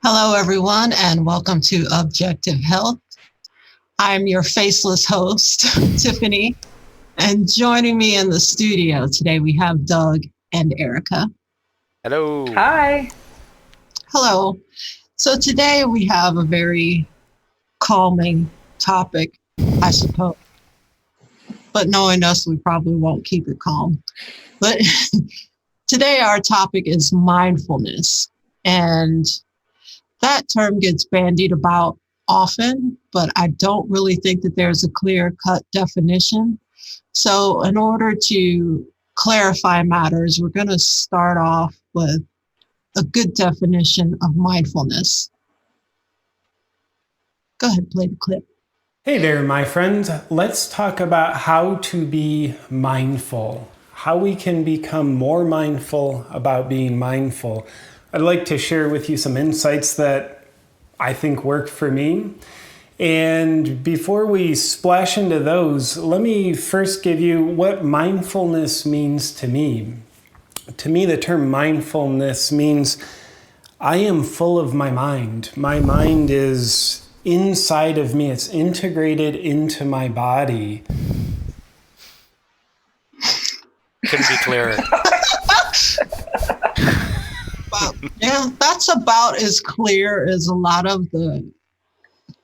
Hello, everyone, and welcome to Objective Health. I'm your faceless host, Tiffany, and joining me in the studio today, we have Doug and Erica. Hello. Hi. Hello. So today we have a very calming topic, I suppose. But knowing us, we probably won't keep it calm. But today our topic is mindfulness. And that term gets bandied about often, but I don't really think that there's a clear-cut definition. So in order to clarify matters, we're going to start off with a good definition of mindfulness. Go ahead, play the clip. Hey there, my friends. Let's talk about how to be mindful, how we can become more mindful about being mindful. I'd like to share with you some insights that I think work for me. And before we splash into those, let me first give you what mindfulness means to me. To me, the term mindfulness means I am full of my mind. My mind is inside of me. It's integrated into my body. Couldn't be clearer. Well, yeah, that's about as clear as a lot of the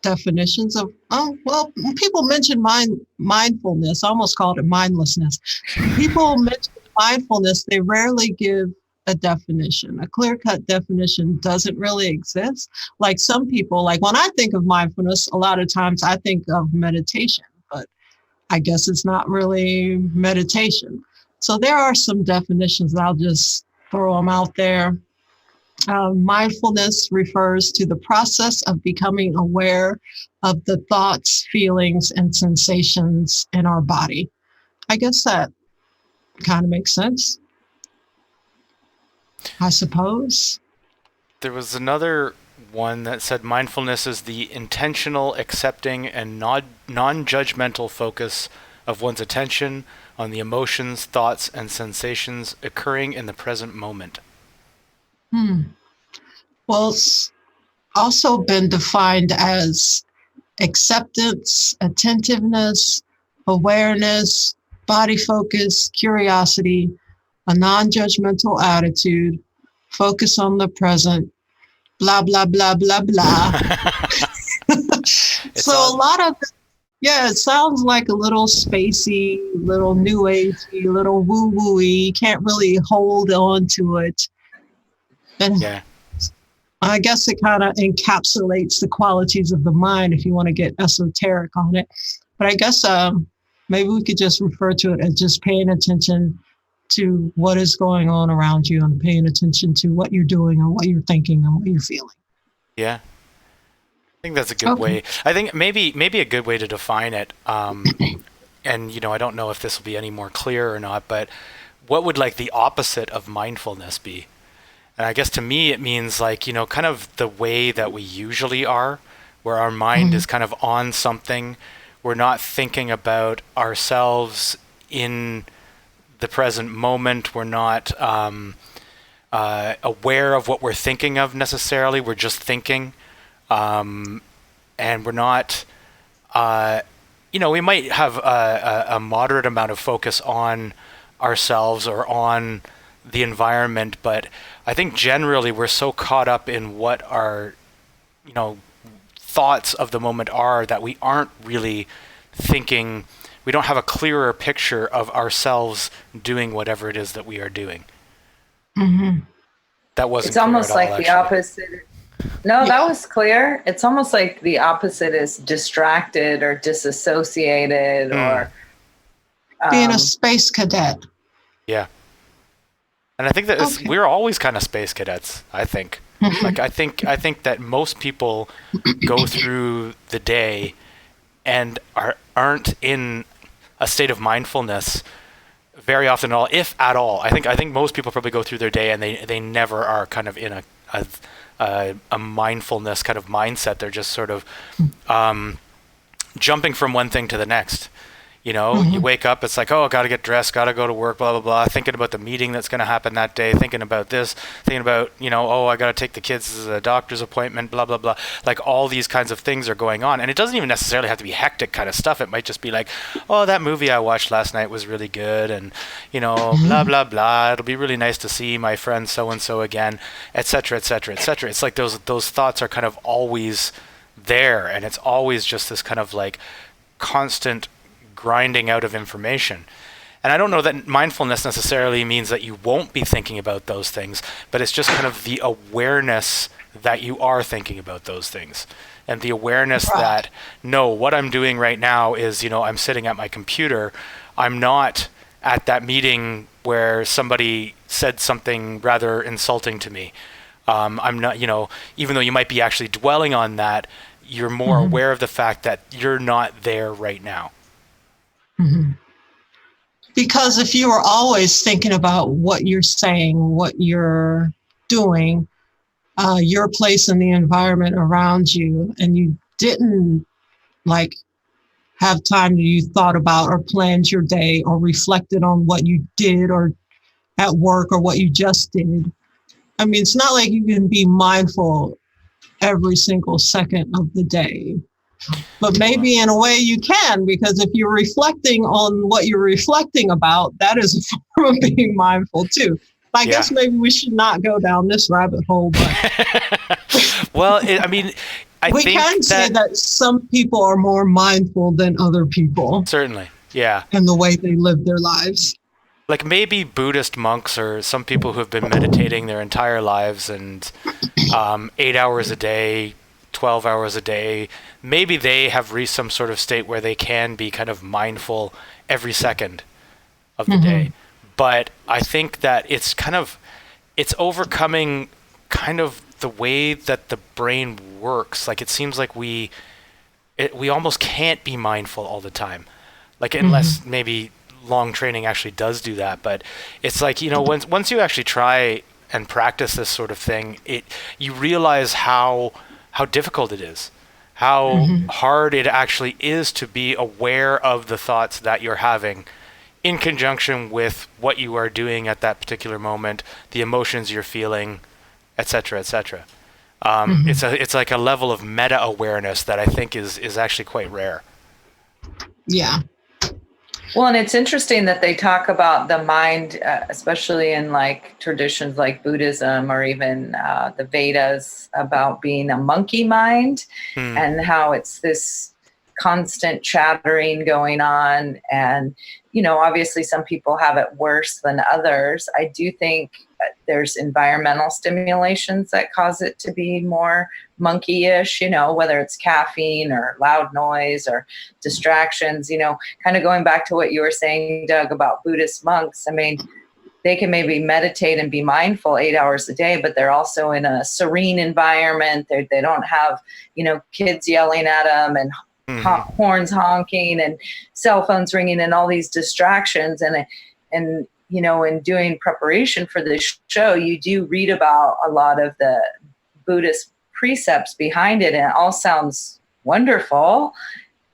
definitions of, when people mention mindfulness, I almost called it mindlessness. People mention mindfulness, they rarely give a definition. A clear-cut definition doesn't really exist. Like some people, like when I think of mindfulness, a lot of times I think of meditation, but I guess it's not really meditation. So there are some definitions, I'll just throw them out there. Mindfulness refers to the process of becoming aware of the thoughts, feelings, and sensations in our body. I guess that kind of makes sense, I suppose. There was another one that said mindfulness is the intentional, accepting, and non-judgmental focus of one's attention on the emotions, thoughts, and sensations occurring in the present moment. Well, it's also been defined as acceptance, attentiveness, awareness, body focus, curiosity, a non-judgmental attitude, focus on the present, blah, blah, blah, blah, blah. So a lot of, it sounds like a little spacey, little new agey, little woo-woo-y. You can't really hold on to it. And yeah. I guess it kind of encapsulates the qualities of the mind if you want to get esoteric on it. But I guess maybe we could just refer to it as just paying attention to what is going on around you and paying attention to what you're doing and what you're thinking and what you're feeling. Yeah. I think that's a good way. I think maybe a good way to define it, and I don't know if this will be any more clear or not, but what would like the opposite of mindfulness be? And I guess to me it means like, kind of the way that we usually are, where our mind is kind of on something. We're not thinking about ourselves in the present moment. We're not aware of what we're thinking of necessarily. We're just thinking. And we're not, we might have a moderate amount of focus on ourselves or on the environment, but I think generally we're so caught up in what our, thoughts of the moment are that we aren't really thinking, we don't have a clearer picture of ourselves doing whatever it is that we are doing. Mm-hmm. That wasn't It's almost clear at like all, the actually. opposite. No, that was clear. It's almost like the opposite is distracted or disassociated or being a space cadet. Yeah. And I think that we're always kind of space cadets, I think. Like I think that most people go through the day and aren't in a state of mindfulness very often at all, if at all. I think most people probably go through their day and they never are kind of in a mindfulness kind of mindset. They're just sort of jumping from one thing to the next. You know, you wake up, it's like, oh, got to get dressed, got to go to work, blah, blah, blah, thinking about the meeting that's going to happen that day, thinking about this, thinking about, you know, oh, I got to take the kids to the doctor's appointment, blah, blah, blah. Like all these kinds of things are going on. And it doesn't even necessarily have to be hectic kind of stuff. It might just be like, oh, that movie I watched last night was really good. And, you know, blah, blah, blah. It'll be really nice to see my friend so-and-so again, et cetera, et cetera, et cetera. It's like those thoughts are kind of always there. And it's always just this kind of like constant grinding out of information. And I don't know that mindfulness necessarily means that you won't be thinking about those things, but it's just kind of the awareness that you are thinking about those things. And the awareness that, no, what I'm doing right now is, you know, I'm sitting at my computer. I'm not at that meeting where somebody said something rather insulting to me. I'm not, you know, even though you might be actually dwelling on that, you're more aware of the fact that you're not there right now. Because if you are always thinking about what you're saying, what you're doing, your place in the environment around you, and you didn't like have time that you thought about or planned your day or reflected on what you did or at work or what you just did. I mean, it's not like you can be mindful every single second of the day. But maybe in a way you can, because if you're reflecting on what you're reflecting about, that is a form of being mindful too. I guess maybe we should not go down this rabbit hole, but well, I mean, we can say that some people are more mindful than other people. Certainly, yeah. In the way they live their lives. Like maybe Buddhist monks or some people who have been meditating their entire lives and 8 hours a day, 12 hours a day, maybe they have reached some sort of state where they can be kind of mindful every second of the day. But I think that it's overcoming kind of the way that the brain works. Like it seems like we almost can't be mindful all the time. Like unless maybe long training actually does do that. But it's like, you know, once you actually try and practice this sort of thing, you realize how difficult it is, how hard it actually is to be aware of the thoughts that you're having in conjunction with what you are doing at that particular moment, the emotions you're feeling, et cetera, et cetera. It's like a level of meta awareness that I think is actually quite rare. Yeah. Well, and it's interesting that they talk about the mind, especially in like traditions like Buddhism or even the Vedas, about being a monkey mind and how it's this constant chattering going on. And, you know, obviously some people have it worse than others. I do think there's environmental stimulations that cause it to be more monkey-ish, you know, whether it's caffeine or loud noise or distractions, you know, kind of going back to what you were saying, Doug, about Buddhist monks. I mean, they can maybe meditate and be mindful 8 hours a day, but they're also in a serene environment. They don't have, you know, kids yelling at them and horns honking and cell phones ringing and all these distractions. And you know, in doing preparation for this show, you do read about a lot of the Buddhist precepts behind it, and it all sounds wonderful,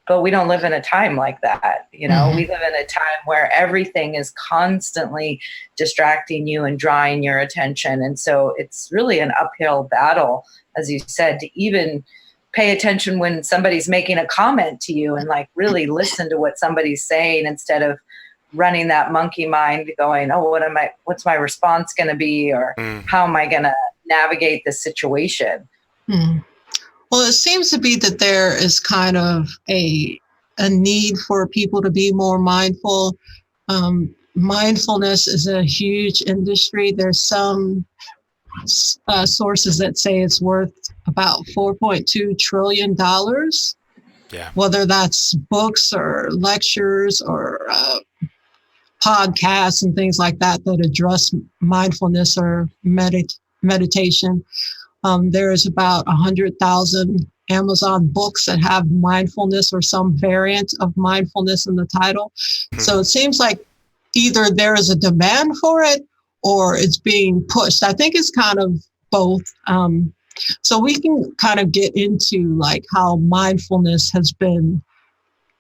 but we don't live in a time like that. You know, we live in a time where everything is constantly distracting you and drawing your attention. And so it's really an uphill battle, as you said, to even pay attention when somebody's making a comment to you and like really listen to what somebody's saying instead of running that monkey mind going, oh, what's my response going to be? Or how am I going to navigate this situation? Well, it seems to be that there is kind of a need for people to be more mindful. Mindfulness is a huge industry. There's some sources that say it's worth about $4.2 trillion. Yeah. Whether that's books or lectures or podcasts and things like that address mindfulness or meditation. There is about 100,000 Amazon books that have mindfulness or some variant of mindfulness in the title. So it seems like either there is a demand for it or it's being pushed. I think it's kind of both. So we can kind of get into like how mindfulness has been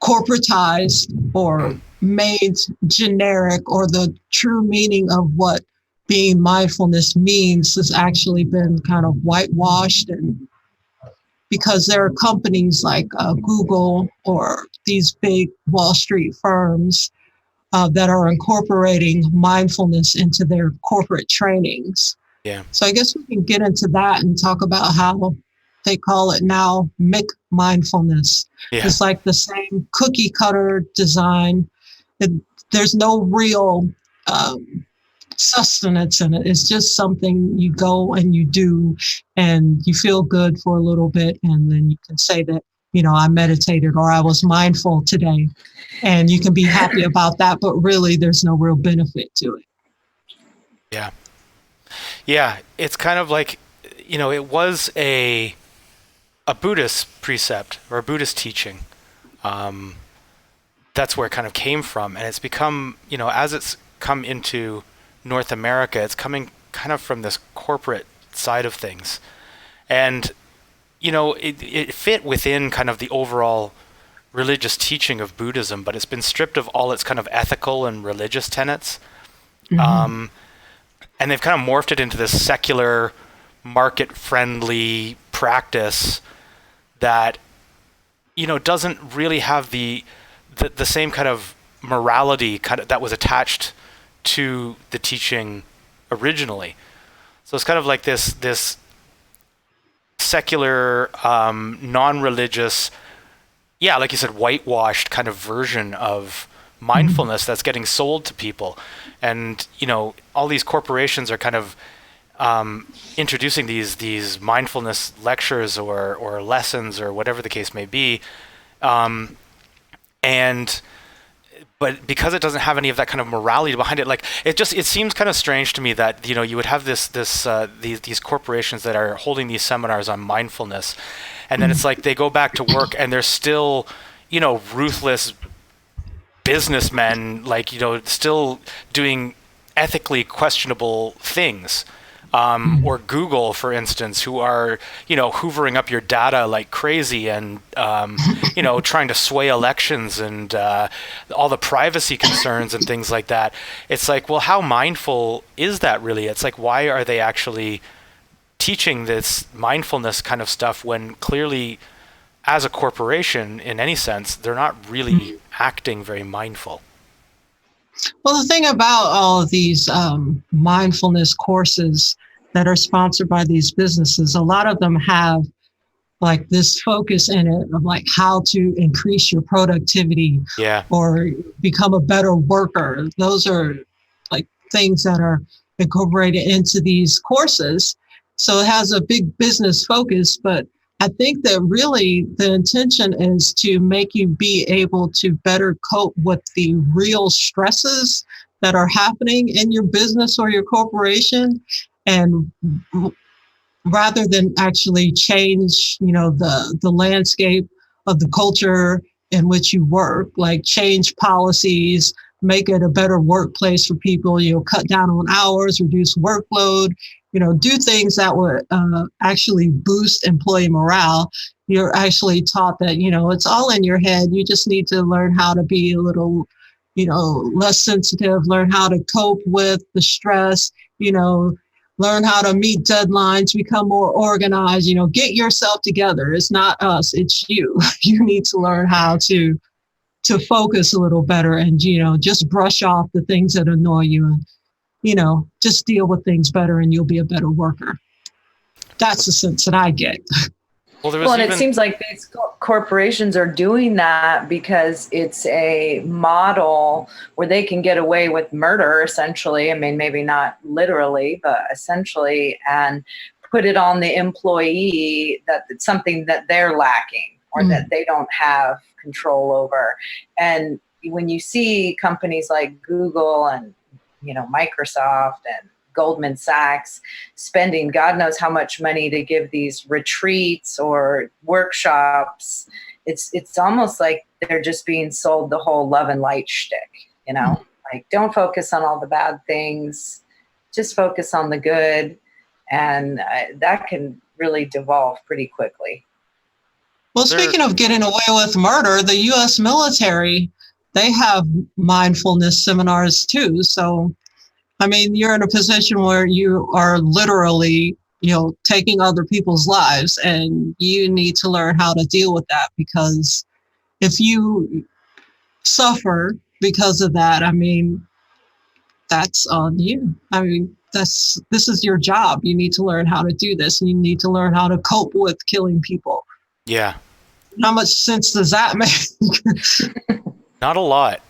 corporatized or made generic, or the true meaning of what being mindfulness means has actually been kind of whitewashed. And because there are companies like Google or these big Wall Street firms that are incorporating mindfulness into their corporate trainings. Yeah. So I guess we can get into that and talk about how they call it now McMindfulness. Yeah. It's like the same cookie cutter design. There's no real sustenance in it. It's just something you go and you do, and you feel good for a little bit, and then you can say that, I meditated or I was mindful today, and you can be happy about that, but really there's no real benefit to it. Yeah. Yeah, it's kind of like, it was a Buddhist precept or a Buddhist teaching. That's where it kind of came from, and it's become, as it's come into North America, it's coming kind of from this corporate side of things. And, it fit within kind of the overall religious teaching of Buddhism, but it's been stripped of all its kind of ethical and religious tenets. Mm-hmm. And they've kind of morphed it into this secular, market-friendly practice that, doesn't really have the same kind of morality that was attached to the teaching originally. So it's kind of like this secular, non-religious, like you said, whitewashed kind of version of mindfulness that's getting sold to people. And, all these corporations are kind of introducing these mindfulness lectures or lessons or whatever the case may be. But because it doesn't have any of that kind of morality behind it, like it seems kind of strange to me that, you would have these corporations that are holding these seminars on mindfulness, and then it's like they go back to work and they're still, ruthless businessmen, like, still doing ethically questionable things. Or Google, for instance, who are, hoovering up your data like crazy and, trying to sway elections and all the privacy concerns and things like that. It's like, well, how mindful is that really? It's like, why are they actually teaching this mindfulness kind of stuff when clearly, as a corporation, in any sense, they're not really acting very mindful? Well, the thing about all of these mindfulness courses that are sponsored by these businesses, a lot of them have like this focus in it of like how to increase your productivity or become a better worker. Those are like things that are incorporated into these courses. So it has a big business focus, but I think that really the intention is to make you be able to better cope with the real stresses that are happening in your business or your corporation. And rather than actually change, the landscape of the culture in which you work, like change policies, make it a better workplace for people, cut down on hours, reduce workload, do things that would actually boost employee morale. You're actually taught that, it's all in your head. You just need to learn how to be a little, less sensitive, learn how to cope with the stress, learn how to meet deadlines, become more organized, get yourself together. It's not us, it's you. You need to learn how to focus a little better and, just brush off the things that annoy you and, just deal with things better and you'll be a better worker. That's the sense that I get. Well, and it seems like these corporations are doing that because it's a model where they can get away with murder, essentially. I mean, maybe not literally, but essentially, and put it on the employee that it's something that they're lacking or that they don't have control over. And when you see companies like Google and, Microsoft and Goldman Sachs spending God knows how much money to give these retreats or workshops, it's almost like they're just being sold the whole love and light shtick, like don't focus on all the bad things, just focus on the good. And that can really devolve pretty quickly. Well, speaking of getting away with murder, the U.S. military, they have mindfulness seminars too. So, I mean, you're in a position where you are literally, taking other people's lives, and you need to learn how to deal with that, because if you suffer because of that, I mean, that's on you. I mean, this is your job. You need to learn how to do this, and you need to learn how to cope with killing people. Yeah. How much sense does that make? Not a lot.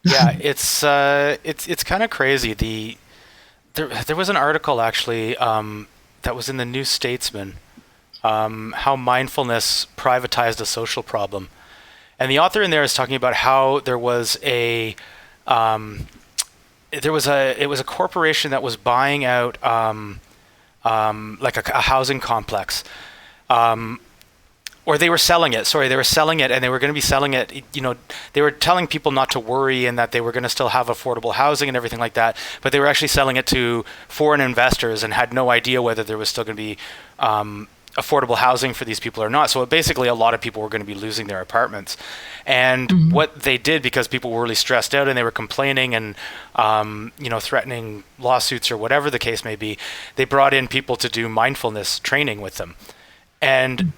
Yeah, it's kind of crazy. There was an article actually that was in the New Statesman, how mindfulness privatized a social problem, and the author in there is talking about how it was a corporation that was buying out like a housing complex. Or they were selling it. Sorry, they were selling it, and they were going to be selling it. They were telling people not to worry and that they were going to still have affordable housing and everything like that. But they were actually selling it to foreign investors and had no idea whether there was still going to be affordable housing for these people or not. So basically, a lot of people were going to be losing their apartments. And what they did, because people were really stressed out and they were complaining and threatening lawsuits or whatever the case may be, they brought in people to do mindfulness training with them, and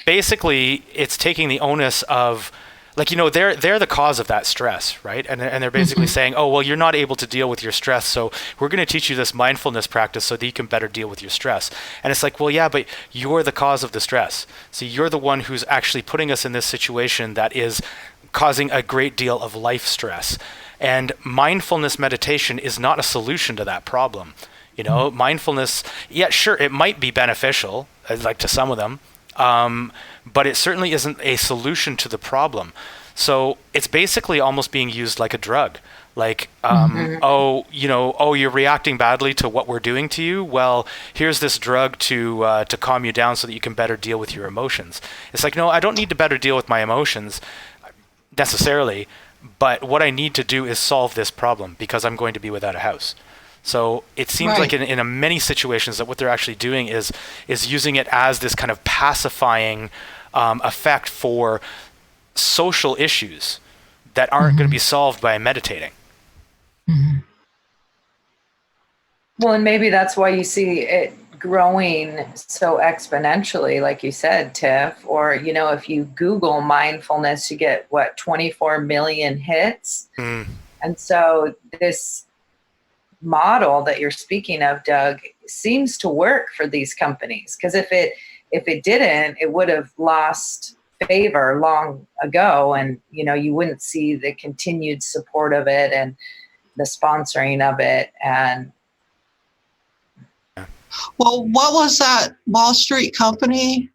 basically it's taking the onus of, they're the cause of that stress, right? And they're basically saying, oh, well, you're not able to deal with your stress, so we're going to teach you this mindfulness practice so that you can better deal with your stress. And it's like, well, yeah, but you're the cause of the stress. So you're the one who's actually putting us in this situation that is causing a great deal of life stress. And mindfulness meditation is not a solution to that problem. Mindfulness, yeah, sure, it might be beneficial, like to some of them, but it certainly isn't a solution to the problem. So it's basically almost being used like a drug. Like, you're reacting badly to what we're doing to you. Well, here's this drug to calm you down so that you can better deal with your emotions. It's like, no, I don't need to better deal with my emotions necessarily, but what I need to do is solve this problem because I'm going to be without a house. So it seems like in many situations that what they're actually doing is using it as this kind of pacifying effect for social issues that aren't going to be solved by meditating. Well, and maybe that's why you see it growing so exponentially, like you said, Tiff, or, if you Google mindfulness, you get 24 million hits. And so this model that you're speaking of, Doug, seems to work for these companies, because if it didn't, it would have lost favor long ago, and you wouldn't see the continued support of it and the sponsoring of it. And well, what was that Wall Street company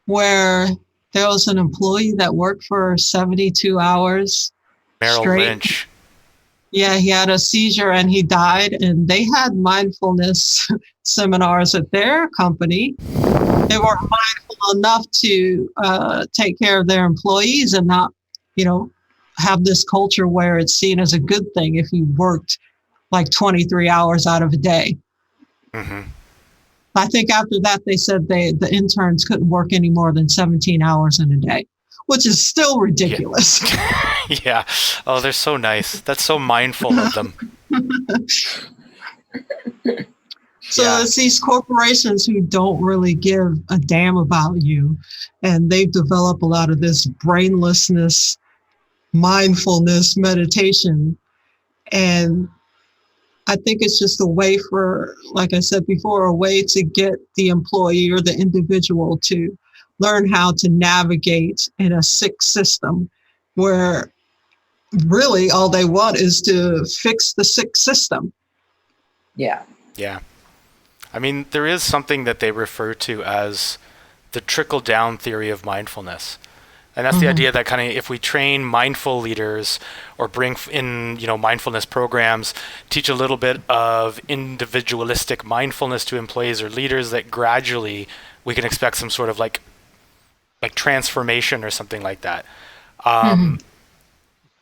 where there was an employee that worked for 72 hours Merrill straight? Lynch. Yeah, he had a seizure and he died, and they had mindfulness seminars at their company. They were mindful enough to take care of their employees and not, have this culture where it's seen as a good thing if you worked like 23 hours out of a day. I think after that, they said the interns couldn't work any more than 17 hours in a day, which is still ridiculous. Yeah. Oh, they're so nice. That's so mindful of them. So it's these corporations who don't really give a damn about you, and they've developed a lot of this brainlessness, mindfulness, meditation, and I think it's just a way for, like I said before, a way to get the employee or the individual to learn how to navigate in a sick system where really all they want is to fix the sick system. Yeah. Yeah. I mean, there is something that they refer to as the trickle-down theory of mindfulness. And that's the idea that kind of if we train mindful leaders or bring in, mindfulness programs, teach a little bit of individualistic mindfulness to employees or leaders, that gradually we can expect some sort of like transformation or something like that.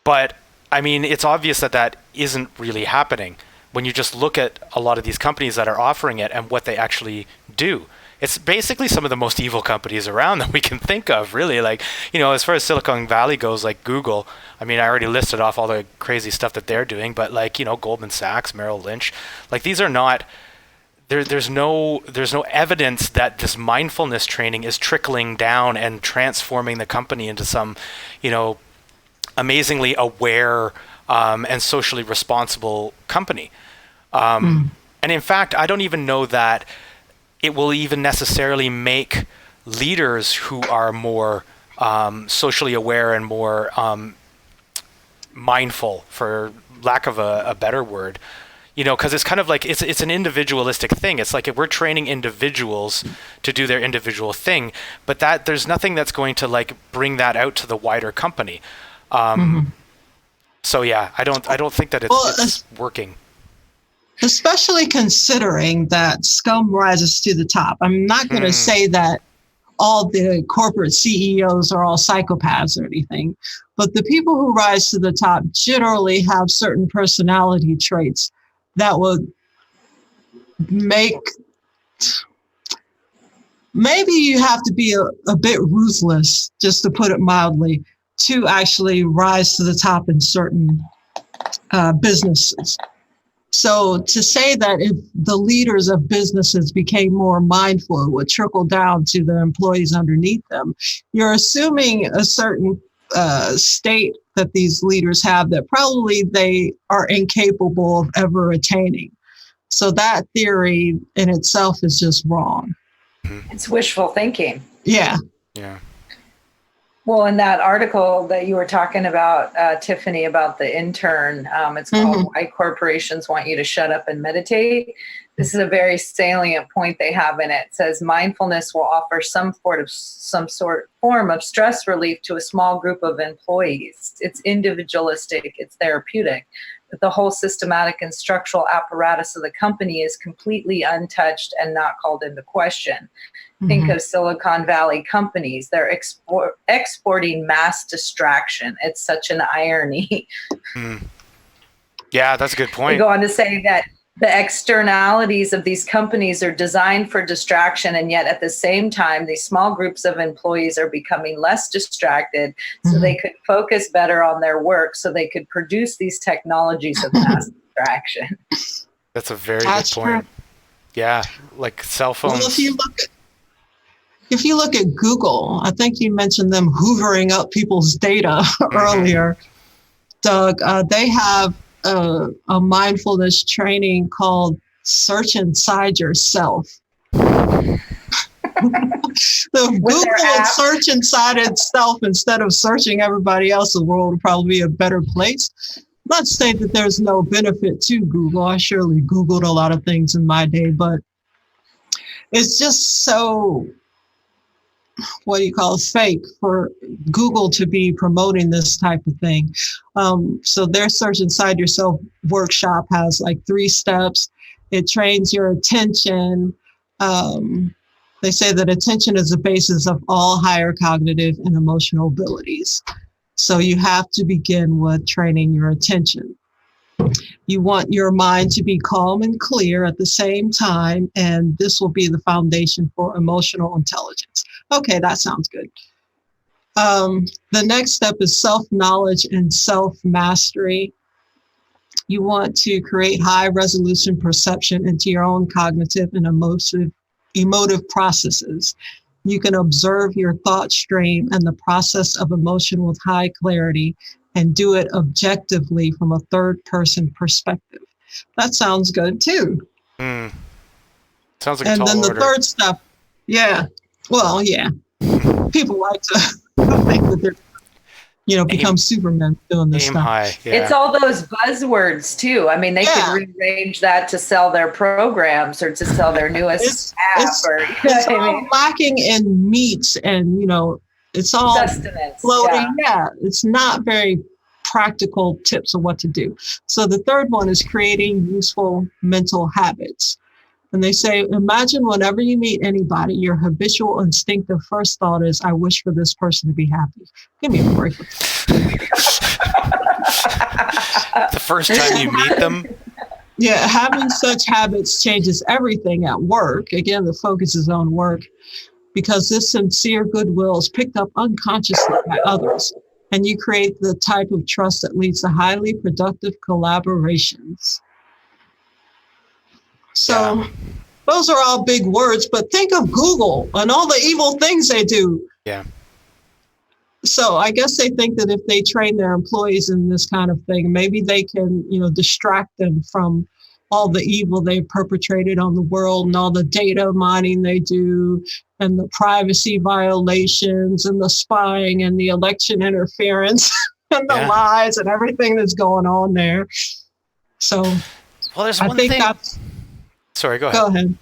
But I mean, it's obvious that isn't really happening when you just look at a lot of these companies that are offering it and what they actually do. it's basically some of the most evil companies around that we can think of, really. Like, as far as Silicon Valley goes, like Google, I mean, I already listed off all the crazy stuff that they're doing, but like, Goldman Sachs, Merrill Lynch, like these are not, there's no evidence that this mindfulness training is trickling down and transforming the company into some, amazingly aware and socially responsible company. And in fact, I don't even know that it will even necessarily make leaders who are more socially aware and more mindful, for lack of a better word, because it's kind of like it's an individualistic thing. It's like if we're training individuals to do their individual thing, but that there's nothing that's going to like bring that out to the wider company. So yeah, I don't think that it's working. Especially considering that scum rises to the top. I'm not going to say that all the corporate CEOs are all psychopaths or anything, but the people who rise to the top generally have certain personality traits that would make, maybe you have to be a bit ruthless, just to put it mildly, to actually rise to the top in certain businesses. So to say that if the leaders of businesses became more mindful, it would trickle down to the employees underneath them, you're assuming a certain state that these leaders have that probably they are incapable of ever attaining. So that theory in itself is just wrong. It's wishful thinking. Yeah. Yeah. Well, in that article that you were talking about, Tiffany, about the intern, it's called Why Corporations Want You to Shut Up and Meditate. This is a very salient point they have in it. It says mindfulness will offer some form of stress relief to a small group of employees. It's individualistic, it's therapeutic, but the whole systematic and structural apparatus of the company is completely untouched and not called into question. Think of Silicon Valley companies. They're exporting mass distraction. It's such an irony. Yeah, that's a good point. They go on to say that the externalities of these companies are designed for distraction, and yet at the same time, these small groups of employees are becoming less distracted so they could focus better on their work, so they could produce these technologies of mass distraction. That's a very good point. Yeah, like cell phones. Well, if you look at Google, I think you mentioned them hoovering up people's data earlier, Doug. They have a mindfulness training called Search Inside Yourself. Google would search inside itself instead of searching everybody else. The world would probably be a better place. Not to say that there's no benefit to Google. I surely Googled a lot of things in my day, but it's just so, fake for Google to be promoting this type of thing. So their Search Inside Yourself workshop has like 3 steps. It trains your attention. They say that attention is the basis of all higher cognitive and emotional abilities. So you have to begin with training your attention. You want your mind to be calm and clear at the same time, and this will be the foundation for emotional intelligence. Okay, that sounds good. The next step is self-knowledge and self-mastery. You want to create high-resolution perception into your own cognitive and emotive processes. You can observe your thought stream and the process of emotion with high clarity and do it objectively from a third-person perspective. That sounds good, too. Sounds like a tall order. And then the third step, people like to think that they're, become Supermen doing this stuff. High, yeah. It's all those buzzwords, too. I mean, they could rearrange that to sell their programs or to sell their newest app. It's all lacking in meat and, it's all sustenance, floating. Yeah, it's not very practical tips on what to do. So the third one is creating useful mental habits. And they say, imagine whenever you meet anybody, your habitual instinctive first thought is, I wish for this person to be happy. Give me a break. The first time you meet them? Yeah, having such habits changes everything at work. Again, the focus is on work because this sincere goodwill is picked up unconsciously by others. And you create the type of trust that leads to highly productive collaborations. So those are all big words, but think of Google and all the evil things they do. Yeah. So I guess they think that if they train their employees in this kind of thing, maybe they can, distract them from all the evil they've perpetrated on the world and all the data mining they do and the privacy violations and the spying and the election interference and the lies and everything that's going on there. So well, there's one thing. That's... Sorry, go ahead. Go ahead.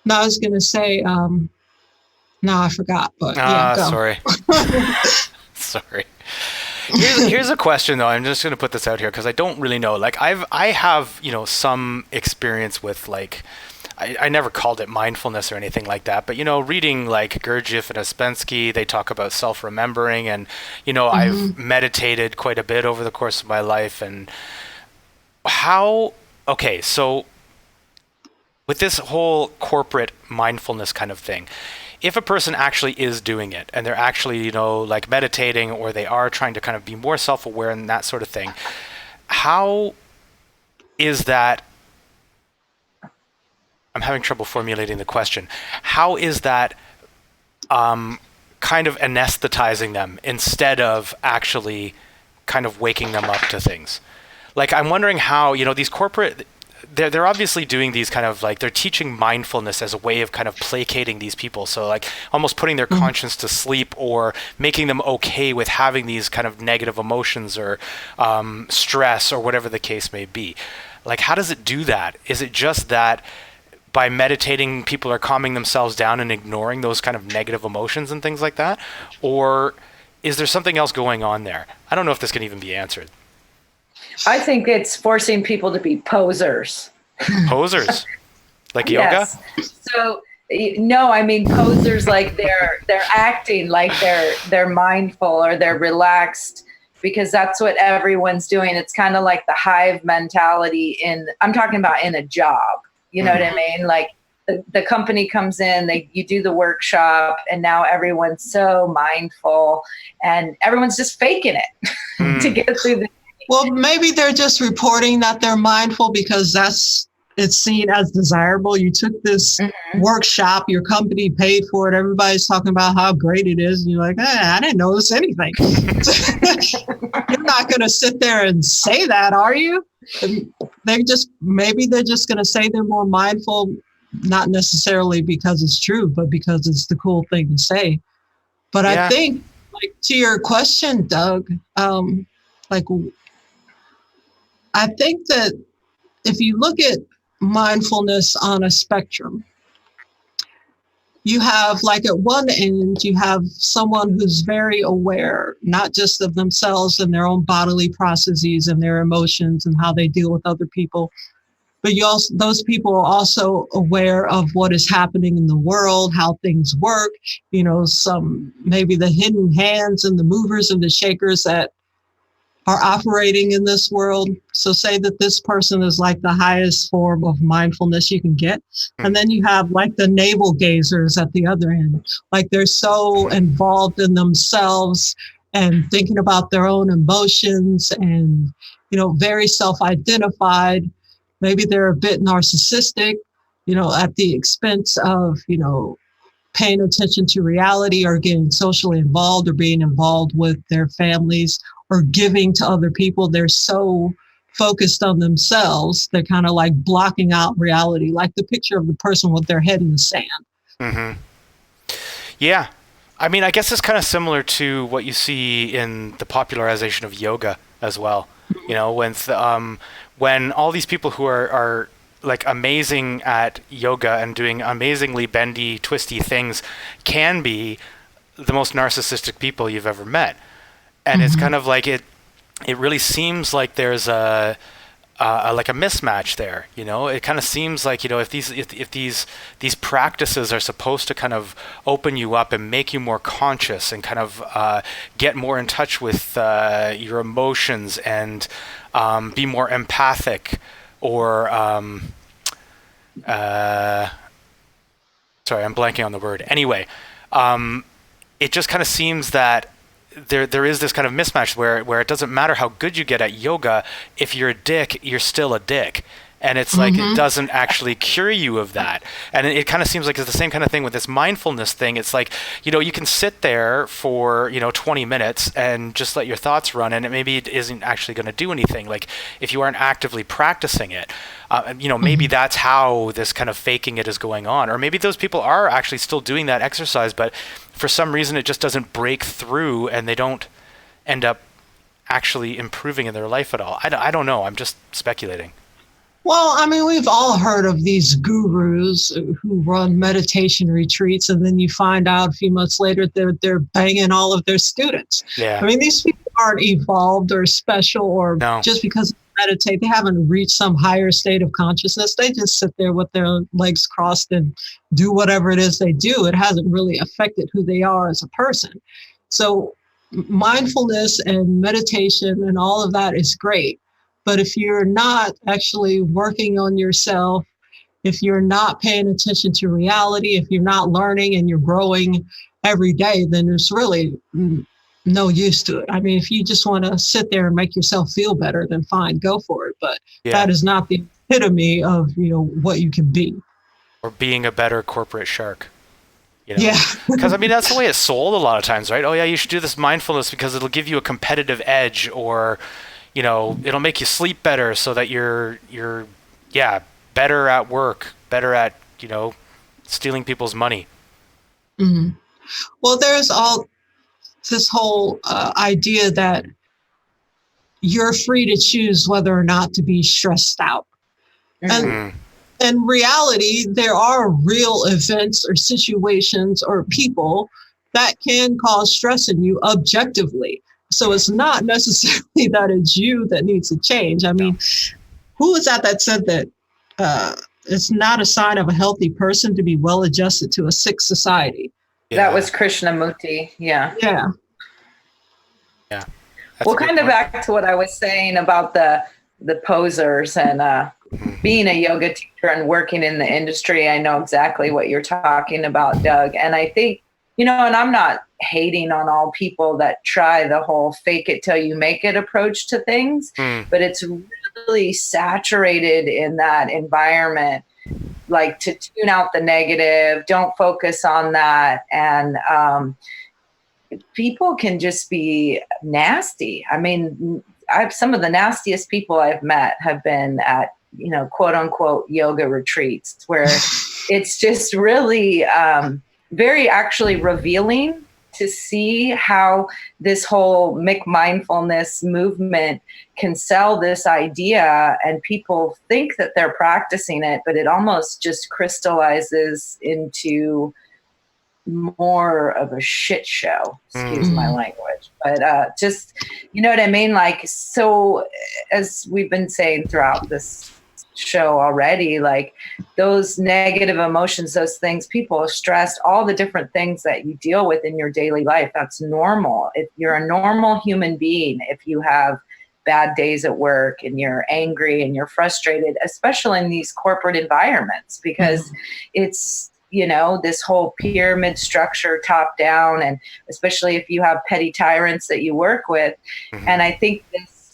No, I was going to say, no, I forgot, but yeah, go. Sorry. Sorry. Here's a question though. I'm just going to put this out here because I don't really know. Like I have, some experience with like, I never called it mindfulness or anything like that, but reading like Gurdjieff and Ouspensky, they talk about self-remembering and, I've meditated quite a bit over the course of my life and so with this whole corporate mindfulness kind of thing, if a person actually is doing it and they're actually, like meditating or they are trying to kind of be more self-aware and that sort of thing, how is that? I'm having trouble formulating the question. How is that kind of anesthetizing them instead of actually kind of waking them up to things? Like, I'm wondering how, these corporate... They're obviously doing these kind of like, they're teaching mindfulness as a way of kind of placating these people. So like almost putting their conscience to sleep or making them okay with having these kind of negative emotions or stress or whatever the case may be. Like, how does it do that? Is it just that by meditating, people are calming themselves down and ignoring those kind of negative emotions and things like that? Or is there something else going on there? I don't know if this can even be answered. I think it's forcing people to be posers. Posers? Like yoga? Yes. So no, I mean posers like they're acting like they're mindful or they're relaxed because that's what everyone's doing. It's kind of like the hive mentality I'm talking about in a job. You know what I mean? Like the company comes in, you do the workshop, and now everyone's so mindful and everyone's just faking it to get through the. Well, maybe they're just reporting that they're mindful because it's seen as desirable. You took this workshop, your company paid for it. Everybody's talking about how great it is. And you're like, I didn't notice anything. You're not going to sit there and say that, are you? Maybe they're just going to say they're more mindful, not necessarily because it's true, but because it's the cool thing to say. But I think, like, to your question, Doug, I think that if you look at mindfulness on a spectrum, you have, like, at one end, you have someone who's very aware, not just of themselves and their own bodily processes and their emotions and how they deal with other people, but those people are also aware of what is happening in the world, how things work, maybe the hidden hands and the movers and the shakers that are operating in this world. So say that this person is like the highest form of mindfulness you can get. And then you have like the navel gazers at the other end. Like they're so involved in themselves and thinking about their own emotions and, very self-identified. Maybe they're a bit narcissistic, at the expense of, paying attention to reality or getting socially involved or being involved with their families or giving to other people. They're so focused on themselves. They're kind of like blocking out reality, like the picture of the person with their head in the sand. Mm-hmm. Yeah. I mean, I guess it's kind of similar to what you see in the popularization of yoga as well. When all these people who are like amazing at yoga and doing amazingly bendy, twisty things can be the most narcissistic people you've ever met. And it's kind of like it really seems like there's a like a mismatch there. It kind of seems like, if these practices are supposed to kind of open you up and make you more conscious and kind of get more in touch with your emotions and be more empathic, or sorry, I'm blanking on the word. Anyway, it just kind of seems that there is this kind of mismatch where it doesn't matter how good you get at yoga. If you're a dick, you're still a dick. And it's like, it doesn't actually cure you of that. And it kind of seems like it's the same kind of thing with this mindfulness thing. It's like, you can sit there for, 20 minutes and just let your thoughts run, and maybe it isn't actually going to do anything. Like, if you aren't actively practicing it, maybe that's how this kind of faking it is going on. Or maybe those people are actually still doing that exercise, but for some reason it just doesn't break through and they don't end up actually improving in their life at all. I don't know. I'm just speculating. Well, I mean, we've all heard of these gurus who run meditation retreats, and then you find out a few months later they're banging all of their students. Yeah. I mean, these people aren't evolved or special, or just because they meditate, they haven't reached some higher state of consciousness. They just sit there with their legs crossed and do whatever it is they do. It hasn't really affected who they are as a person. So mindfulness and meditation and all of that is great. But if you're not actually working on yourself, if you're not paying attention to reality, if you're not learning and you're growing every day, then there's really no use to it. I mean, if you just want to sit there and make yourself feel better, then fine, go for it. But that is not the epitome of, what you can be. Or being a better corporate shark. Yeah. Because, I mean, that's the way it's sold a lot of times, right? Oh, yeah, you should do this mindfulness because it'll give you a competitive edge, or it'll make you sleep better so that you're better at work, better at, stealing people's money. Mm-hmm. Well, there's all this whole idea that you're free to choose whether or not to be stressed out. And in reality, there are real events or situations or people that can cause stress in you objectively. So it's not necessarily that it's you that needs to change. I mean, who was that said that it's not a sign of a healthy person to be well adjusted to a sick society? Yeah. That was Krishnamurti. Yeah. Yeah. Yeah. Well, kind of back to what I was saying about the posers and being a yoga teacher and working in the industry. I know exactly what you're talking about, Doug. And I think, and I'm not hating on all people that try the whole fake it till you make it approach to things, but it's really saturated in that environment, like to tune out the negative, don't focus on that. And people can just be nasty. I mean, some of the nastiest people I've met have been at, quote unquote yoga retreats where it's just really very actually revealing to see how this whole McMindfulness movement can sell this idea, and people think that they're practicing it, but it almost just crystallizes into more of a shit show, excuse my language, but just, you know what I mean? Like, so as we've been saying throughout this show already, like those negative emotions, those things, people are stressed, all the different things that you deal with in your daily life, that's normal. If you're a normal human being, if you have bad days at work and you're angry and you're frustrated, especially in these corporate environments, because it's, this whole pyramid structure top down, and especially if you have petty tyrants that you work with. And I think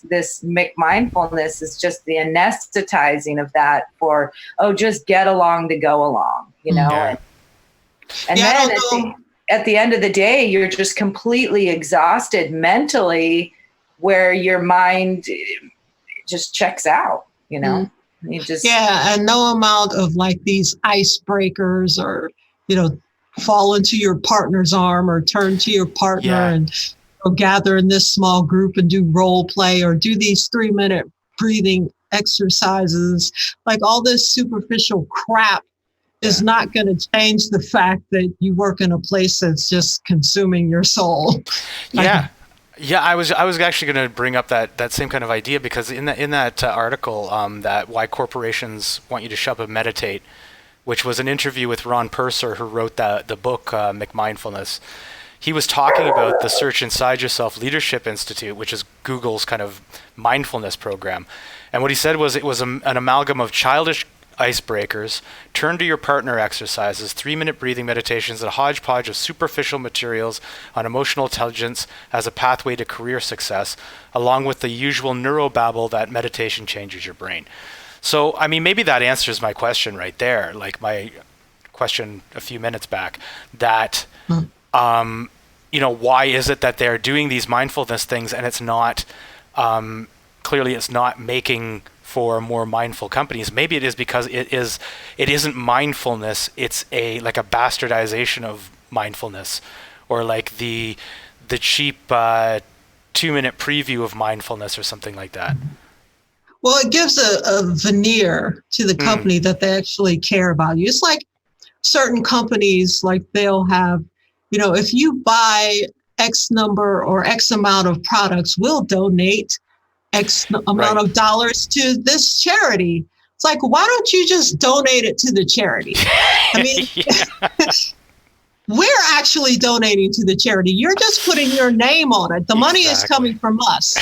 this McMindfulness is just the anesthetizing of that for, just get along to go along, And then at the end of the day, you're just completely exhausted mentally, where your mind just checks out, You just and no amount of like these icebreakers or, fall into your partner's arm or turn to your partner and gather in this small group and do role play or do these 3-minute breathing exercises. Like all this superficial crap is not going to change the fact that you work in a place that's just consuming your soul. Yeah. Yeah, I was actually going to bring up that same kind of idea, because in that article, that why corporations want you to shut up and meditate, which was an interview with Ron Purser, who wrote the book McMindfulness. He was talking about the Search Inside Yourself Leadership Institute, which is Google's kind of mindfulness program. And what he said was it was an amalgam of childish icebreakers, turn to your partner exercises, 3-minute breathing meditations, and a hodgepodge of superficial materials on emotional intelligence as a pathway to career success, along with the usual neurobabble that meditation changes your brain. So, I mean, maybe that answers my question right there, like my question a few minutes back, that, why is it that they're doing these mindfulness things and it's not, clearly it's not making for more mindful companies? Maybe it is because it isn't mindfulness, it's like a bastardization of mindfulness, or like the cheap 2-minute preview of mindfulness or something like that. Well, it gives a veneer to the company that they actually care about you. It's like certain companies, like they'll have, if you buy X number or X amount of products, we'll donate X amount of dollars to this charity. It's like, why don't you just donate it to the charity? I mean, we're actually donating to the charity. You're just putting your name on it. The money is coming from us.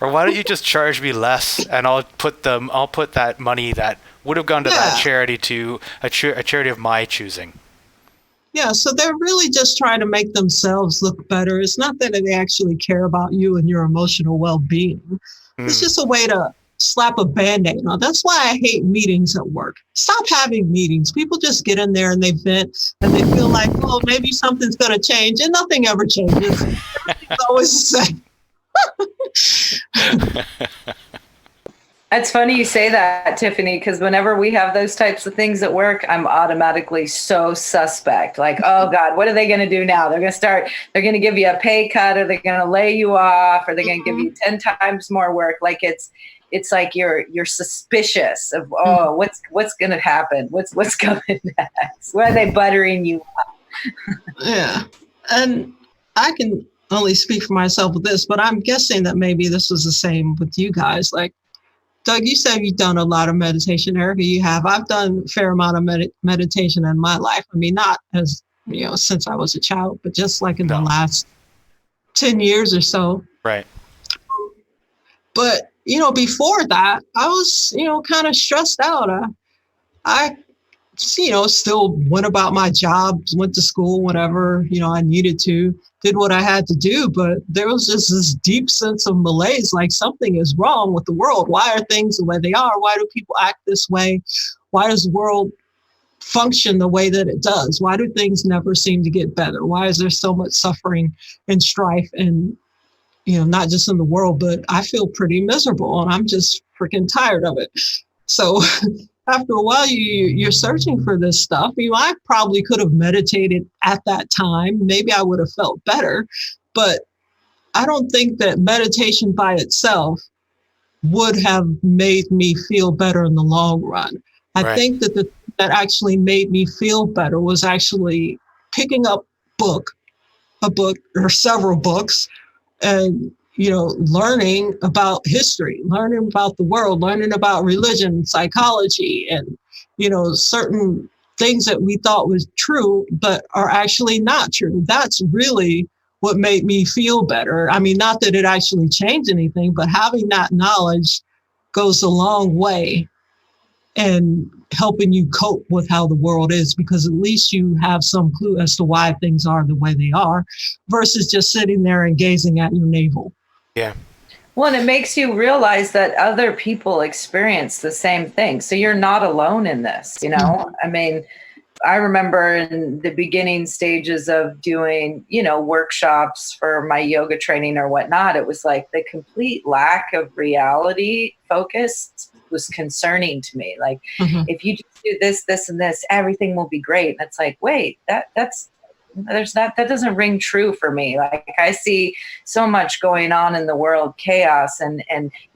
Or why don't you just charge me less, and I'll put that money that would have gone to that charity to a charity of my choosing. Yeah, so they're really just trying to make themselves look better. It's not that they actually care about you and your emotional well-being. It's just a way to slap a Band-Aid on. That's why I hate meetings at work. Stop having meetings. People just get in there and they vent and they feel like, well, maybe something's going to change, and nothing ever changes. Everything's always the same. It's funny you say that, Tiffany, because whenever we have those types of things at work, I'm automatically so suspect. Like, oh God, what are they going to do now? They're going to give you a pay cut, or they're going to lay you off, or they're going to give you 10 times more work. Like it's like you're suspicious of, oh, what's going to happen? What's coming next? Why are they buttering you up? Yeah. And I can only speak for myself with this, but I'm guessing that maybe this was the same with you guys. Like, Doug, you said you've done a lot of meditation. Erica, you have. I've done a fair amount of meditation in my life. I mean, not as, since I was a child, but just like in the last 10 years or so. Right. But, before that, I was, kind of stressed out. I still went about my job, went to school, whatever, I needed to, did what I had to do. But there was just this deep sense of malaise, like something is wrong with the world. Why are things the way they are? Why do people act this way? Why does the world function the way that it does? Why do things never seem to get better? Why is there so much suffering and strife and, not just in the world, but I feel pretty miserable and I'm just freaking tired of it. So after a while, you're searching for this stuff. I probably could have meditated at that time. Maybe I would have felt better, but I don't think that meditation by itself would have made me feel better in the long run. I think that that actually made me feel better was actually picking up a book or several books, and learning about history, learning about the world, learning about religion, psychology, and, certain things that we thought was true, but are actually not true. That's really what made me feel better. I mean, not that it actually changed anything, but having that knowledge goes a long way in helping you cope with how the world is, because at least you have some clue as to why things are the way they are versus just sitting there and gazing at your navel. Yeah. Well, and it makes you realize that other people experience the same thing. So you're not alone in this, I mean, I remember in the beginning stages of doing, workshops for my yoga training or whatnot, it was like the complete lack of reality focus was concerning to me. Like, if you just do this, this, and this, everything will be great. And it's like, wait, that doesn't ring true for me. Like, I see so much going on in the world, chaos, and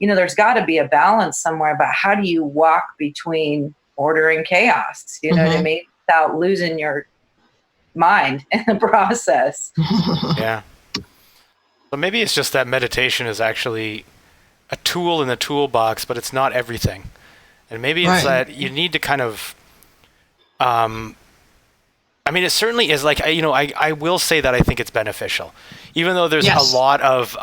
there's got to be a balance somewhere about how do you walk between order and chaos, what I mean, without losing your mind in the process. Yeah. So maybe it's just that meditation is actually a tool in the toolbox, but it's not everything. And maybe it's that you need to kind of, I mean, it certainly is like, I will say that I think it's beneficial, even though there's a lot of,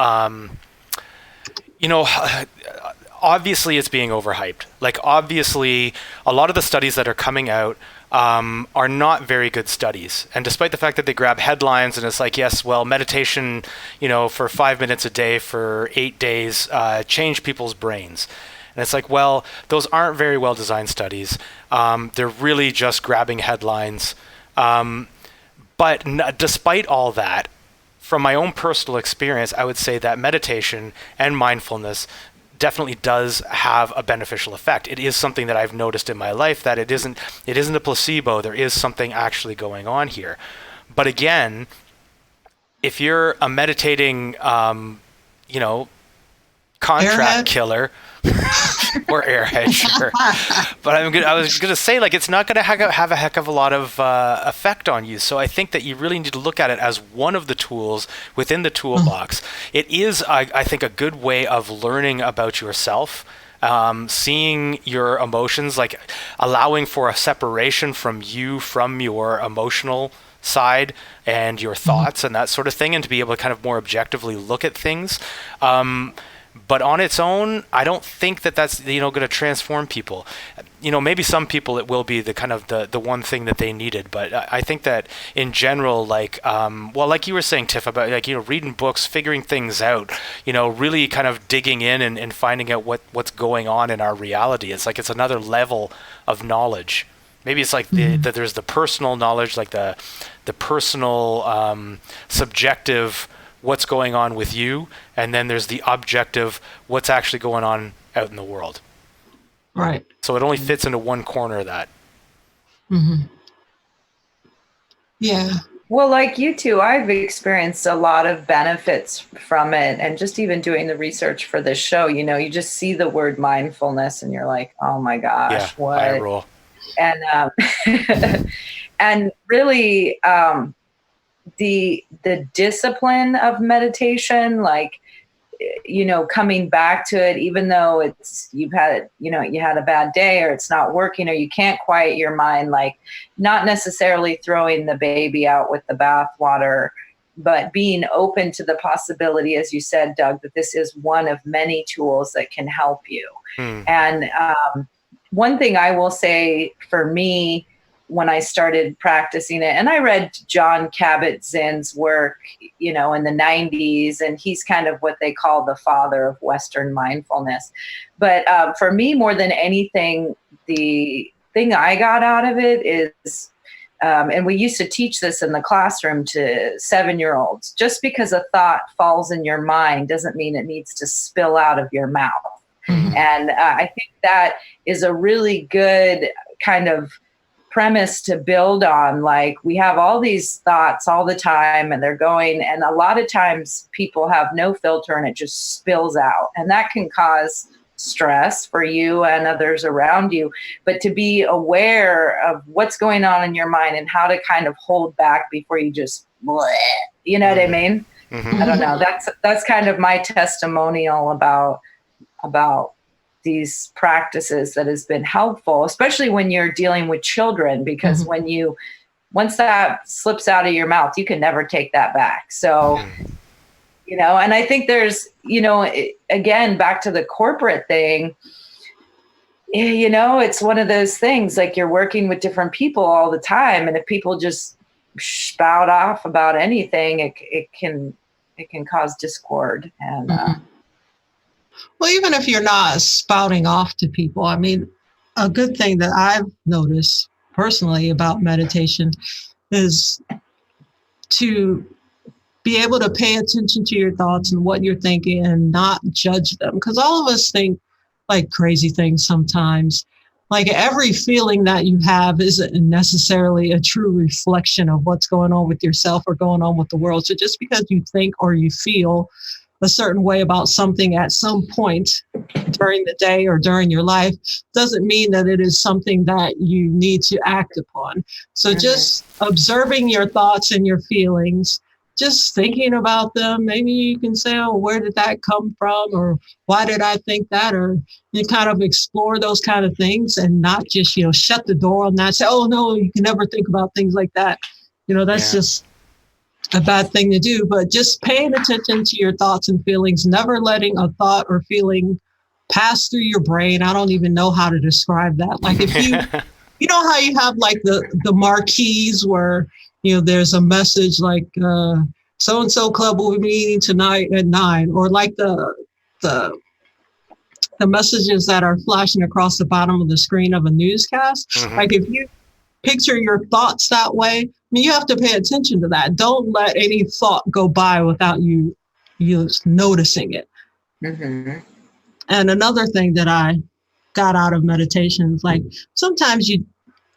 obviously it's being overhyped. Like, obviously, a lot of the studies that are coming out are not very good studies. And despite the fact that they grab headlines and it's like, yes, well, meditation, for 5 minutes a day for 8 days, change people's brains. And it's like, well, those aren't very well designed studies. They're really just grabbing headlines. But despite all that, from my own personal experience, I would say that meditation and mindfulness definitely does have a beneficial effect. It is something that I've noticed in my life, that it isn't a placebo. There is something actually going on here. But again, if you're a meditating, contract killer, or airhead, sure. But I was going to say, like, it's not going to have a heck of a lot of effect on you. So I think that you really need to look at it as one of the tools within the toolbox. It is, I think, a good way of learning about yourself, seeing your emotions, like allowing for a separation from your emotional side and your thoughts and that sort of thing, and to be able to kind of more objectively look at things. But on its own, I don't think that that's, going to transform people. Maybe some people it will be the kind of the one thing that they needed. But I think that in general, like, like you were saying, Tiff, about like, reading books, figuring things out, really kind of digging in and finding out what's going on in our reality. It's like, it's another level of knowledge. Maybe it's like that there's the personal knowledge, like the personal, subjective, what's going on with you, and then there's the objective, what's actually going on out in the world. Right. So it only fits into one corner of that. Yeah. Well, like you two, I've experienced a lot of benefits from it. And just even doing the research for this show, you just see the word mindfulness and you're like, oh my gosh, what? I roll. And, and really, the discipline of meditation, like, coming back to it, even though you had a bad day or it's not working or you can't quiet your mind, like not necessarily throwing the baby out with the bathwater, but being open to the possibility, as you said, Doug, that this is one of many tools that can help you. And one thing I will say for me, when I started practicing it, and I read John Kabat-Zinn's work, in the 90s, and he's kind of what they call the father of Western mindfulness. But for me, more than anything, the thing I got out of it is, and we used to teach this in the classroom to 7-year-olds, just because a thought falls in your mind doesn't mean it needs to spill out of your mouth. And I think that is a really good kind of premise to build on. Like, we have all these thoughts all the time and they're going, and a lot of times people have no filter and it just spills out, and that can cause stress for you and others around you. But to be aware of what's going on in your mind and how to kind of hold back before you just bleh, you know what I mean? I don't know, that's kind of my testimonial about these practices that has been helpful, especially when you're dealing with children, because once that slips out of your mouth, you can never take that back. So, and I think there's, again, back to the corporate thing, it's one of those things, like, you're working with different people all the time. And if people just spout off about anything, it can cause discord. And, well, even if you're not spouting off to people, I mean, a good thing that I've noticed personally about meditation is to be able to pay attention to your thoughts and what you're thinking and not judge them. Because all of us think like crazy things sometimes. Like, every feeling that you have isn't necessarily a true reflection of what's going on with yourself or going on with the world. So just because you think or you feel a certain way about something at some point during the day or during your life doesn't mean that it is something that you need to act upon. So just observing your thoughts and your feelings just thinking about them. Maybe you can say, oh, where did that come from? Or why did I think that? Or you kind of explore those kind of things and not just, shut the door on that. Say, oh, no, you can never think about things like that. That's just a bad thing to do. But just paying attention to your thoughts and feelings, never letting a thought or feeling pass through your brain. I don't even know how to describe that. Like if you know how you have like the marquees where, there's a message like so-and-so club will be meeting tonight at 9, or like the messages that are flashing across the bottom of the screen of a newscast. Mm-hmm. Like if you picture your thoughts that way, I mean, you have to pay attention to that. Don't let any thought go by without you noticing it. Mm-hmm. And another thing that I got out of meditation is like sometimes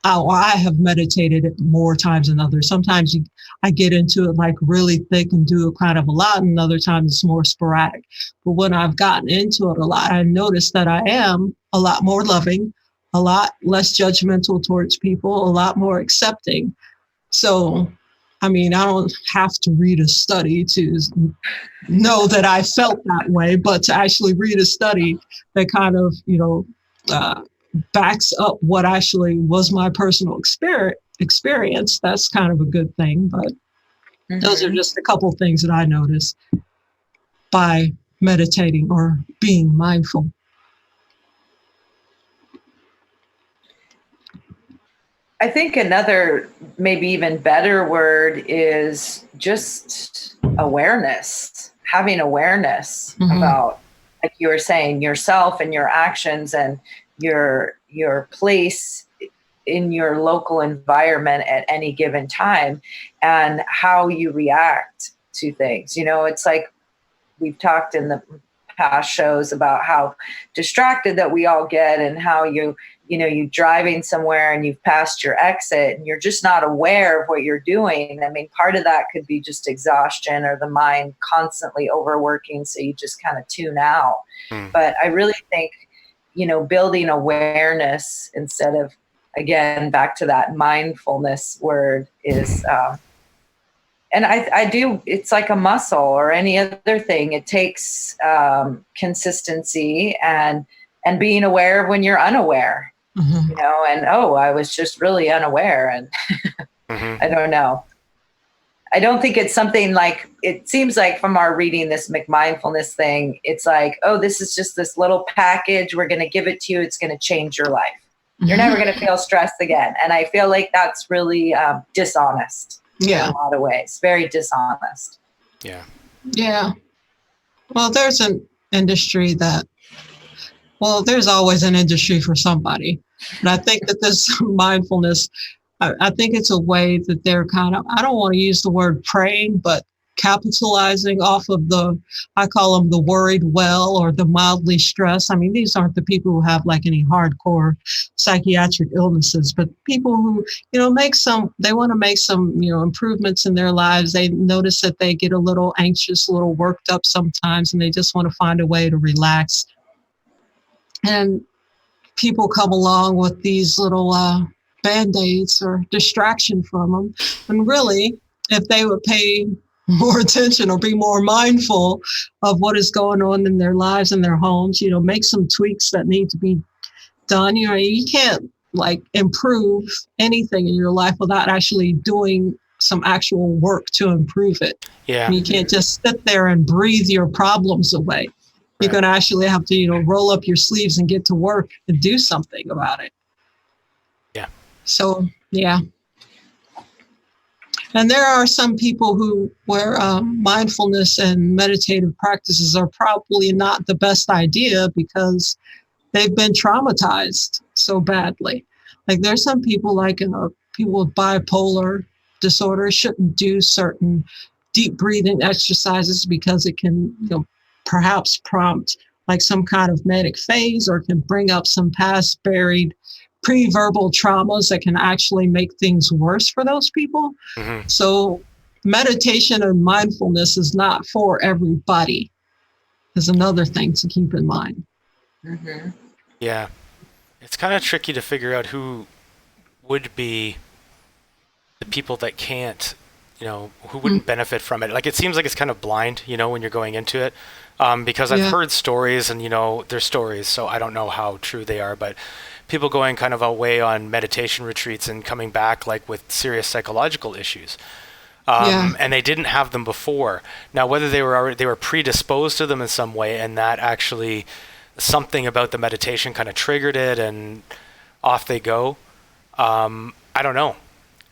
I have meditated it more times than others. Sometimes I get into it like really thick and do it kind of a lot, and other times it's more sporadic. But when I've gotten into it a lot, I noticed that I am a lot more loving, a lot less judgmental towards people, a lot more accepting. So, I mean, I don't have to read a study to know that I felt that way, but to actually read a study that kind of, backs up what actually was my personal experience, that's kind of a good thing. But those are just a couple things that I noticed by meditating or being mindful. I think another, maybe even better word is just awareness, having awareness about, like you were saying, yourself and your actions and your place in your local environment at any given time and how you react to things. It's like we've talked in the past shows about how distracted that we all get, and how you're driving somewhere and you've passed your exit and you're just not aware of what you're doing. I mean, part of that could be just exhaustion or the mind constantly overworking, so you just kind of tune out. But I really think, building awareness instead of, again, back to that mindfulness word is, and I do, it's like a muscle or any other thing. It takes consistency and being aware of when you're unaware, and, I was just really unaware. And I don't know. I don't think it's something like, it seems like from our reading this McMindfulness thing, it's like, oh, this is just this little package. We're going to give it to you. It's going to change your life. You're never going to feel stressed again. And I feel like that's really dishonest in a lot of ways. Very dishonest. Yeah. Yeah. Well, there's an industry there's always an industry for somebody. And I think that this mindfulness, I think it's a way that they're kind of, I don't want to use the word preying, but capitalizing off of I call them the worried well or the mildly stressed. I mean, these aren't the people who have like any hardcore psychiatric illnesses, but people who, they want to make some, improvements in their lives. They notice that they get a little anxious, a little worked up sometimes, and they just want to find a way to relax. And people come along with these little Band-Aids or distraction from them. And really, if they would pay more attention or be more mindful of what is going on in their lives and their homes, make some tweaks that need to be done. You can't like improve anything in your life without actually doing some actual work to improve it. Yeah. And you can't just sit there and breathe your problems away. You're going to actually have to, roll up your sleeves and get to work and do something about it. Yeah. So, yeah. And there are some people where mindfulness and meditative practices are probably not the best idea because they've been traumatized so badly. Like there's some people like people with bipolar disorder shouldn't do certain deep breathing exercises because it can, perhaps prompt like some kind of manic phase, or can bring up some past buried pre-verbal traumas that can actually make things worse for those people. So meditation and mindfulness is not for everybody, is another thing to keep in mind. Yeah. It's kind of tricky to figure out who would be the people that can't who wouldn't benefit from it? Like, it seems like it's kind of blind, when you're going into it, because I've heard stories, and they're stories, so I don't know how true they are, but people going kind of away on meditation retreats and coming back like with serious psychological issues. And they didn't have them before. Now, whether they were predisposed to them in some way, and that actually something about the meditation kind of triggered it, and off they go. I don't know.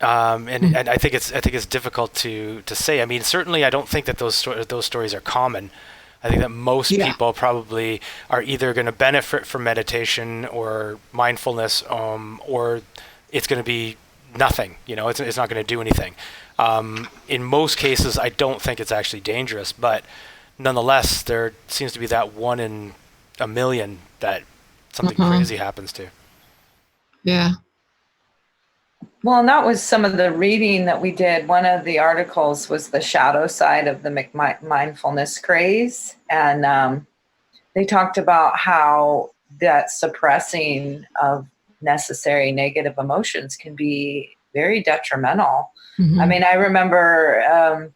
And I think it's difficult to say. I mean, certainly, I don't think that those stories are common. I think that most people probably are either going to benefit from meditation or mindfulness, or it's going to be nothing. It's not going to do anything. In most cases, I don't think it's actually dangerous, but nonetheless, there seems to be that 1 in a million that something crazy happens to. Yeah. Well, and that was some of the reading that we did. One of the articles was the shadow side of the McMindfulness craze. And they talked about how that suppressing of necessary negative emotions can be very detrimental. Mm-hmm. I mean, I remember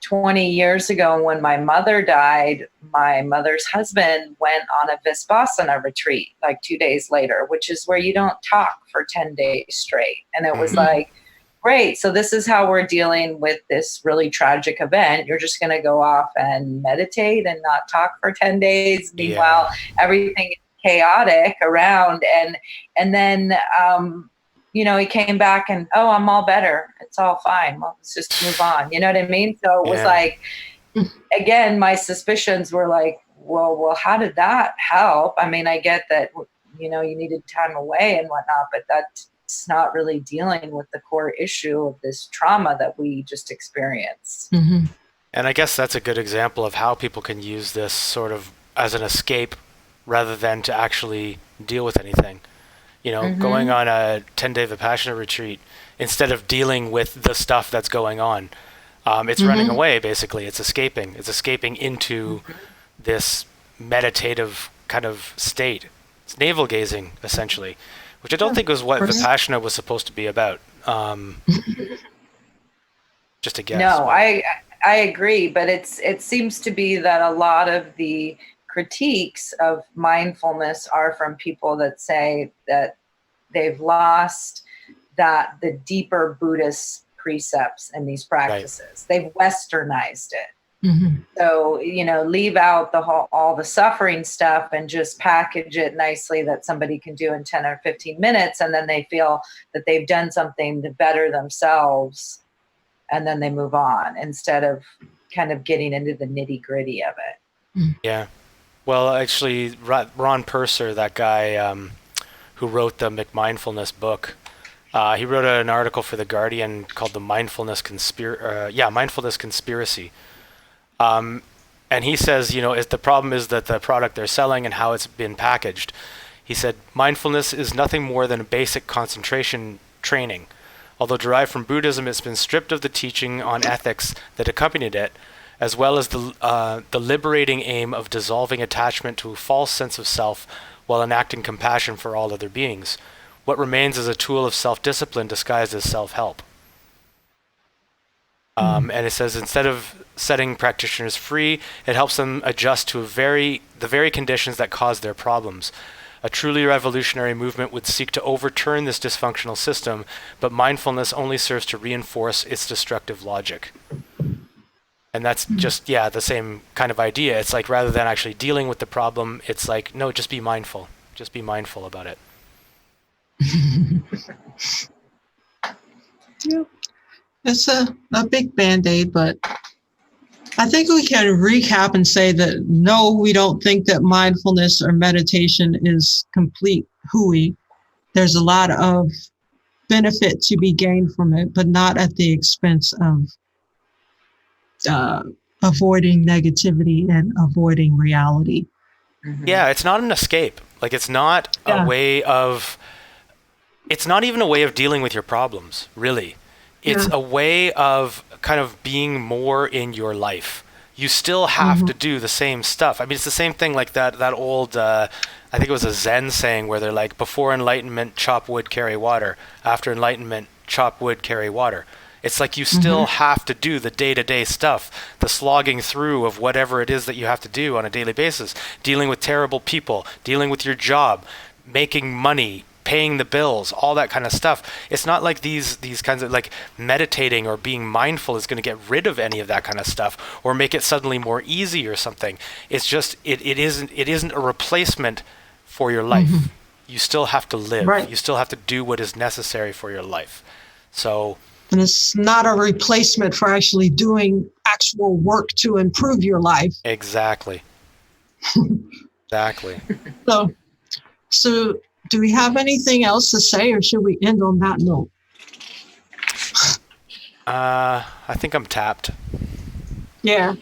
20 years ago when my mother died, my mother's husband went on a Vipassana retreat like 2 days later, which is where you don't talk for 10 days straight. And it was like, great. So this is how we're dealing with this really tragic event. You're just going to go off and meditate and not talk for 10 days. Meanwhile, everything is chaotic around. And then, he came back and, I'm all better. It's all fine. Well, let's just move on. You know what I mean? So it was like, again, my suspicions were like, well, how did that help? I mean, I get that, you needed time away and whatnot, but that's not really dealing with the core issue of this trauma that we just experienced. Mm-hmm. And I guess that's a good example of how people can use this sort of as an escape rather than to actually deal with anything. Going on a 10-day Vipassana retreat, instead of dealing with the stuff that's going on, it's running away, basically. It's escaping. It's escaping into this meditative kind of state. It's navel-gazing, essentially, which I don't think was what Vipassana was supposed to be about. Just a guess. No, I agree, but it seems to be that a lot of the critiques of mindfulness are from people that say that they've lost the deeper Buddhist precepts and these practices. Right. They've westernized it. Mm-hmm. So, leave out all the suffering stuff and just package it nicely that somebody can do in 10 or 15 minutes. And then they feel that they've done something to better themselves. And then they move on instead of kind of getting into the nitty gritty of it. Yeah. Well, actually, Ron Purser, that guy who wrote the McMindfulness book, he wrote an article for The Guardian called "The Mindfulness Mindfulness Conspiracy," and he says, the problem is that the product they're selling and how it's been packaged. He said, mindfulness is nothing more than a basic concentration training. Although derived from Buddhism, it's been stripped of the teaching on ethics that accompanied it, as well as the liberating aim of dissolving attachment to a false sense of self while enacting compassion for all other beings. What remains is a tool of self-discipline disguised as self-help. And it says, instead of setting practitioners free, it helps them adjust to the very conditions that cause their problems. A truly revolutionary movement would seek to overturn this dysfunctional system, but mindfulness only serves to reinforce its destructive logic. And that's just, the same kind of idea. It's like, rather than actually dealing with the problem, it's like, no, just be mindful. Just be mindful about it. It's a big Band-Aid, but I think we can recap and say that, no, we don't think that mindfulness or meditation is complete hooey. There's a lot of benefit to be gained from it, but not at the expense of avoiding negativity and avoiding reality. Yeah, it's not an escape. Like, it's not a way of, it's not even a way of dealing with your problems, really. It's a way of kind of being more in your life. You still have to do the same stuff. I mean, it's the same thing like that old, I think it was a Zen saying where they're like, before enlightenment, chop wood, carry water. After enlightenment, chop wood, carry water. It's like you still have to do the day-to-day stuff, the slogging through of whatever it is that you have to do on a daily basis, dealing with terrible people, dealing with your job, making money, paying the bills, all that kind of stuff. It's not like these kinds of like meditating or being mindful is going to get rid of any of that kind of stuff or make it suddenly more easy or something. It's just it isn't a replacement for your life. You still have to live. Right. You still have to do what is necessary for your life. So, and it's not a replacement for actually doing actual work to improve your life. Exactly. Exactly. So do we have anything else to say, or should we end on that note? I think I'm tapped. Yeah.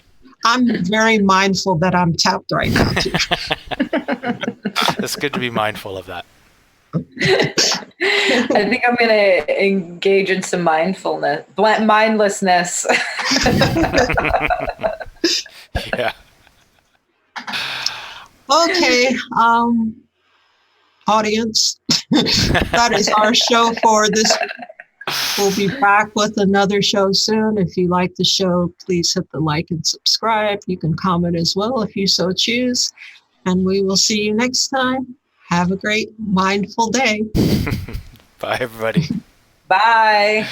I'm very mindful that I'm tapped right now, too. It's good to be mindful of that. I think I'm going to engage in some mindlessness. Yeah. Okay. Audience, that is our show for this. We'll be back with another show soon. If you like the show, please hit the like and subscribe. You can comment as well if you so choose. And we will see you next time. Have a great mindful day. Bye, everybody. Bye.